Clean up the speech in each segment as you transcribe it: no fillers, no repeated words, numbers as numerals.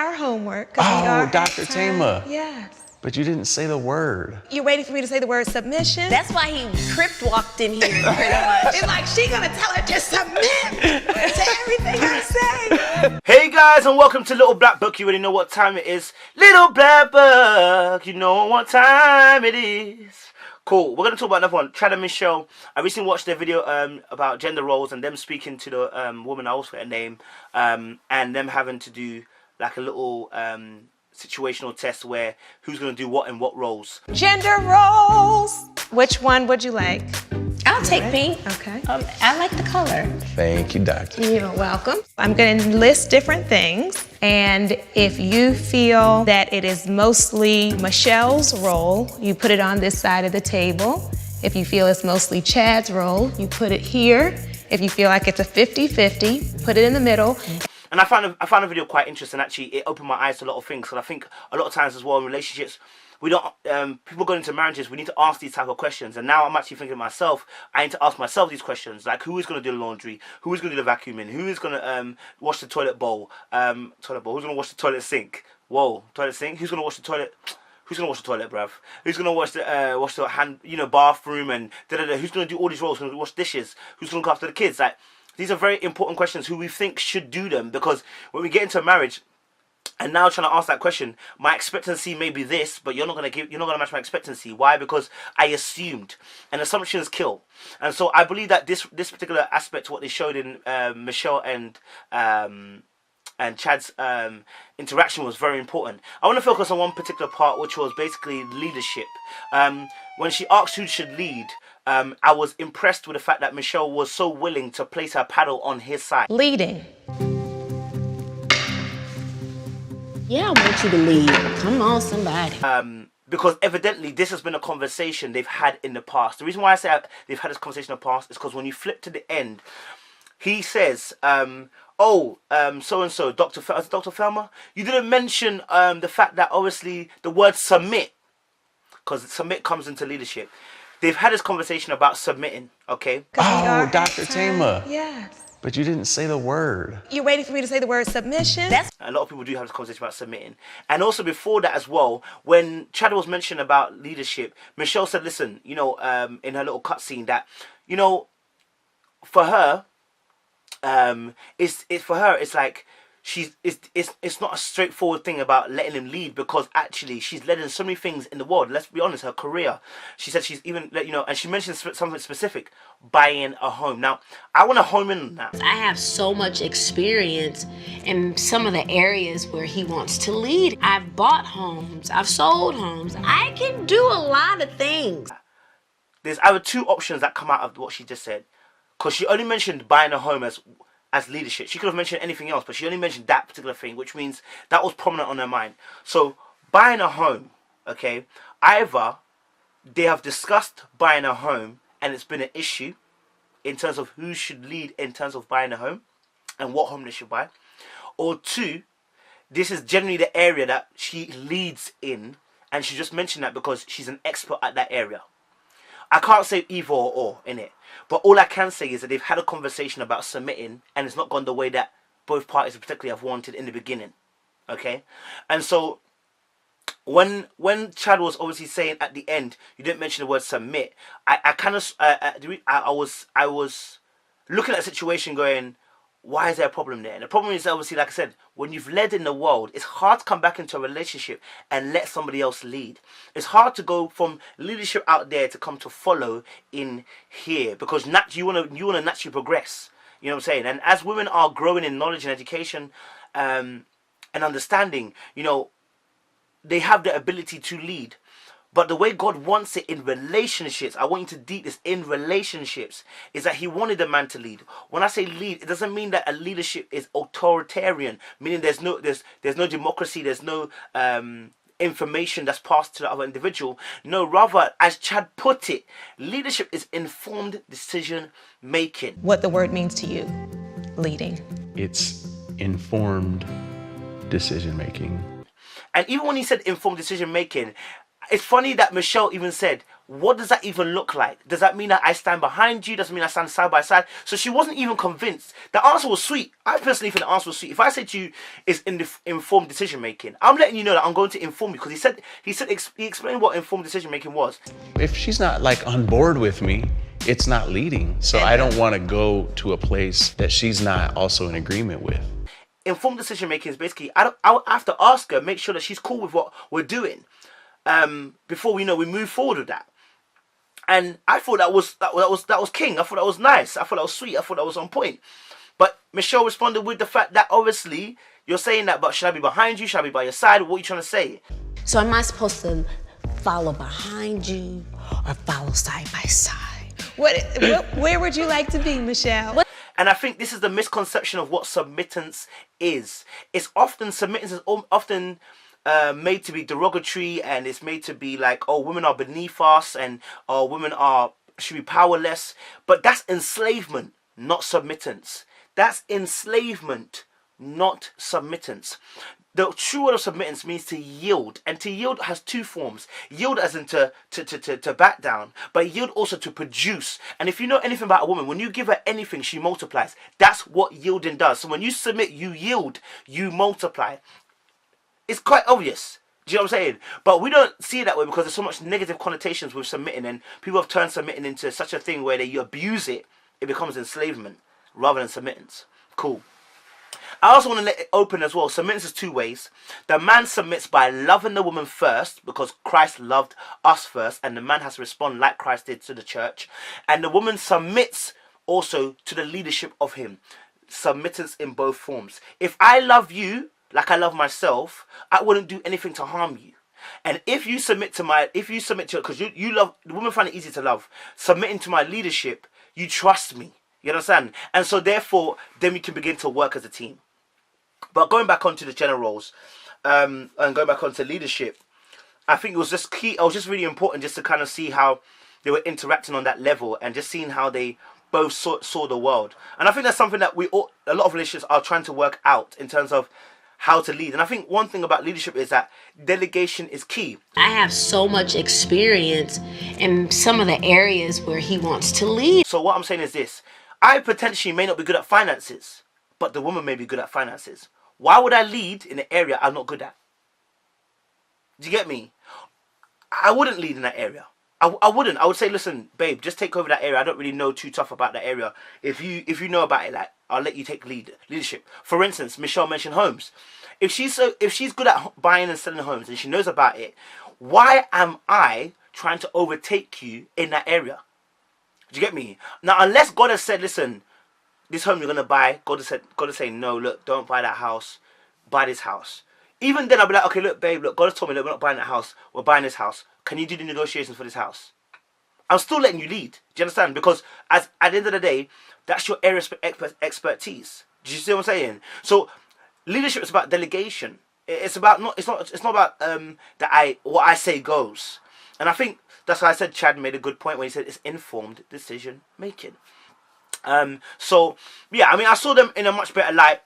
our homework. Oh, Dr. Tama. Yes. But you didn't say the word. You're waiting for me to say the word submission? That's why he crypt walked in here, pretty much. It's like, she gonna tell her to submit to everything I say. Hey guys, and welcome to Little Black Book. You already know what time it is. Little Black Book, you know what time it is. Cool, we're going to talk about another one. Chad and Michelle. I recently watched their video about gender roles and them speaking to the woman, I always forget her name, and them having to do like a little situational test where who's going to do what in what roles. Gender roles. Which one would you like? I'll take pink. Okay. I like the color. Thank you, Doctor. You're welcome. I'm going to list different things, and if you feel that it is mostly Michelle's role, you put it on this side of the table. If you feel it's mostly Chad's role, you put it here. If you feel like it's a 50-50, put it in the middle. And I found the video quite interesting. Actually, it opened my eyes to a lot of things. Because I think a lot of times as well in relationships, we don't. People going into marriages, we need to ask these type of questions. And now I'm actually thinking to myself, I need to ask myself these questions. Like, who is going to do the laundry? Who is going to do the vacuuming? Who is going to wash the toilet bowl? Who's going to wash the toilet sink? Whoa, toilet sink. Who's going to wash the toilet? Who's gonna wash the toilet, bruv? Who's gonna wash the hand, bathroom and da-da-da? Who's gonna do all these roles? Who's gonna wash dishes? Who's gonna look after the kids? Like, these are very important questions. Who we think should do them, because when we get into a marriage, and now trying to ask that question, my expectancy may be this, but you're not gonna match my expectancy. Why? Because I assumed, and assumptions kill. And so I believe that this particular aspect, what they showed in Michelle and Chad's interaction was very important. I want to focus on one particular part, which was basically leadership. When she asked who should lead, I was impressed with the fact that Michelle was so willing to place her paddle on his side. Leading. Yeah, I want you to lead. Come on, somebody. Because evidently this has been a conversation they've had in the past. The reason why I say they've had this conversation in the past is because when you flip to the end, he says, so-and-so, Dr. Felmer, you didn't mention the fact that obviously the word submit, because submit comes into leadership. They've had this conversation about submitting, okay? Oh, Dr. Tama. Yes. But you didn't say the word. You're waiting for me to say the word submission? A lot of people do have this conversation about submitting. And also before that as well, when Chad was mentioning about leadership, Michelle said, listen, in her little cutscene that, for her, it's like it's not a straightforward thing about letting him lead, because actually she's led in so many things in the world. Let's be honest, her career. She said she's even and she mentioned something specific, buying a home. Now I want to home in on that. I have so much experience in some of the areas where he wants to lead. I've bought homes, I've sold homes. I can do a lot of things. There's either two options that come out of what she just said, because she only mentioned buying a home as leadership. She could have mentioned anything else, but she only mentioned that particular thing, which means that was prominent on her mind. So buying a home, okay, either they have discussed buying a home and it's been an issue in terms of who should lead in terms of buying a home and what home they should buy, or two, this is generally the area that she leads in, and she just mentioned that because she's an expert at that area. I can't say either or in it, but all I can say is that they've had a conversation about submitting, and it's not gone the way that both parties particularly have wanted in the beginning. Okay, and so when Chad was obviously saying at the end, you didn't mention the word submit. I was looking at the situation going, why is there a problem there? And the problem is obviously, like I said, when you've led in the world, it's hard to come back into a relationship and let somebody else lead. It's hard to go from leadership out there to come to follow in here, because you want to naturally progress. You know what I'm saying? And as women are growing in knowledge and education and understanding, they have the ability to lead. But the way God wants it in relationships, I want you to deep this, in relationships, is that he wanted a man to lead. When I say lead, it doesn't mean that a leadership is authoritarian, meaning there's no democracy, there's no information that's passed to the other individual. No, rather, as Chad put it, leadership is informed decision making. What the word means to you, leading. It's informed decision making. And even when he said informed decision making, it's funny that Michelle even said, What does that even look like? Does that mean that I stand behind you? Does it mean I stand side by side? So she wasn't even convinced. The answer was sweet. I personally think the answer was sweet. If I said to you, it's informed decision making, I'm letting you know that I'm going to inform you, because he explained what informed decision making was. If she's not like on board with me, it's not leading. So I don't want to go to a place that she's not also in agreement with. Informed decision making is basically I have to ask her, make sure that she's cool with what we're doing, before we move forward with that. And I thought that was king. I thought that was nice. I thought that was sweet. I thought that was on point. But Michelle responded with the fact that obviously you're saying that, but should I be behind you? Should I be by your side? What are you trying to say? So am I supposed to follow behind you or follow side by side? Where would you like to be, Michelle? And I think this is the misconception of what submittance is. Submittance is often made to be derogatory, and it's made to be like, oh, women are beneath us, and oh, women should be powerless. But that's enslavement, not submittance. That's enslavement, not submittance. The true word of submittance means to yield, and to yield has two forms. Yield as in to back down, but yield also to produce. And if you know anything about a woman, when you give her anything, she multiplies. That's what yielding does. So when you submit, you yield, you multiply. It's quite obvious. Do you know what I'm saying? But we don't see it that way because there's so much negative connotations with submitting, and people have turned submitting into such a thing where you abuse it, it becomes enslavement rather than submittance. Cool. I also want to let it open as well. Submittance is two ways. The man submits by loving the woman first, because Christ loved us first, and the man has to respond like Christ did to the church. And the woman submits also to the leadership of him. Submittance in both forms. If I love you like I love myself, I wouldn't do anything to harm you. And if you submit to because you love, the women find it easy to love. Submitting to my leadership, you trust me. You understand? And so therefore, then we can begin to work as a team. But going back onto the gender roles, and going back onto leadership, I think it was just key. It was just really important just to kind of see how they were interacting on that level, and just seeing how they both saw the world. And I think that's something that a lot of relationships are trying to work out in terms of how to lead. And I think one thing about leadership is that delegation is key. I have so much experience in some of the areas where he wants to lead. So what I'm saying is this. I potentially may not be good at finances, but the woman may be good at finances. Why would I lead in an area I'm not good at? Do you get me? I wouldn't lead in that area. I wouldn't. I would say, listen, babe, just take over that area. I don't really know too tough about that area. If you know about it, like, I'll let you take leadership. For instance, Michelle mentioned homes. If she's good at buying and selling homes and she knows about it, why am I trying to overtake you in that area? Do you get me? Now, unless God has said, listen, this home you're gonna buy, God has said, no, look, don't buy that house, buy this house. Even then, I'll be like, okay, look, babe, look, God has told me, look, we're not buying that house, we're buying this house. Can you do the negotiations for this house? I'm still letting you lead. Do you understand? Because at the end of the day, that's your area of expertise. Do you see what I'm saying? So leadership is about delegation. It's not about what I say goes. And I think that's why I said Chad made a good point when he said it's informed decision making. So yeah, I mean, I saw them in a much better light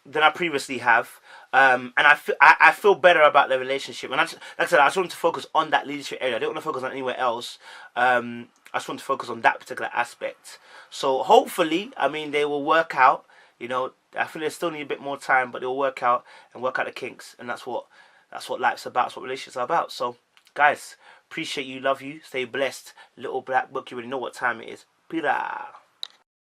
than I previously have. And I feel better about the relationship. And like I said, I just wanted to focus on that leadership area. I didn't want to focus on anywhere else. I just want to focus on that particular aspect. So hopefully, I mean, they will work out. You know, I feel they still need a bit more time, but they'll work out the kinks. And that's what life's about. That's what relationships are about. So, guys, appreciate you, love you, stay blessed. Little black book, you already know what time it is. Peace.